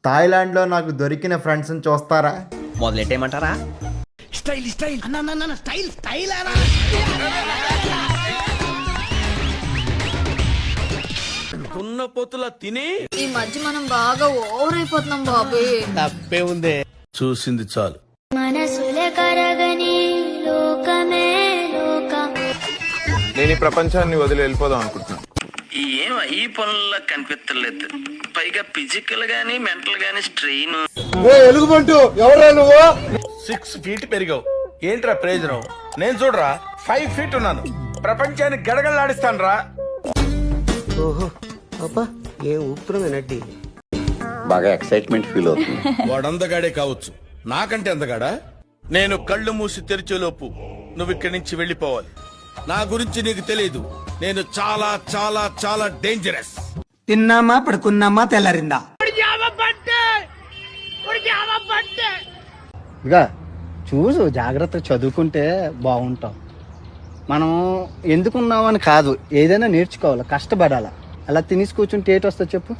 థాయిలాండ్లో నాకు దొరికిన ఫ్రెండ్స్ని చూస్తారా? మొదలెట్టేయమంటారా? స్టైల్ స్టైల్ అన్న స్టైల్ స్టైల్ అన్న. ఉన్న పొత్తులా తిని ఈ మధ్య మనం బాగా ఓవర్ అయిపోతున్నాం బాబు. తప్పే ఉంది. చూసింది చాలు. మనసులే కరగని లోకమే లోకం. నేను ఈ ప్రపంచాన్ని వదిలి వెళ్ళిపోదాం అనుకుంటున్నాను. ఏం ఈ పనుల్లో కనిపించలేదు. పైగా ఫిజికల్ గానీ మెంటల్ గానీ స్ట్రెయిన్. ఎలుగుబంటు ఎవరా నువ్వు? 6 feet పెరిగావు, ఏంట్రా ప్రయోజనం? నేను చూడరా 5 feet ఉన్నాను, ప్రపంచాన్ని గడగడలాడిస్తాను రా. ఓహో అబ్బా ఏం ఊపుతున్నానండి. బాగా ఎక్సైట్మెంట్ ఫీల్ అవుతుంది. వాడందగాడే కావచ్చు, నాకంటే అందగాడా? నేను కళ్ళు మూసి తెరిచేలోపు నువ్వు ఇక్కడి నుంచి వెళ్ళిపోవాలి. నా గురించి నీకు తెలియదు, నేను చాలా చాలా చాలా డేంజరస్. తిన్నామా పడుకున్నామా తెల్లారిందా. ఇక చూసు జాగ్రత్తగా చదువుకుంటే బాగుంటాం. మనం ఎందుకున్నామని కాదు, ఏదైనా నేర్చుకోవాలి, కష్టపడాలి. అలా తినేసి కూర్చుంటే ఏటి వస్తుంది చెప్పు.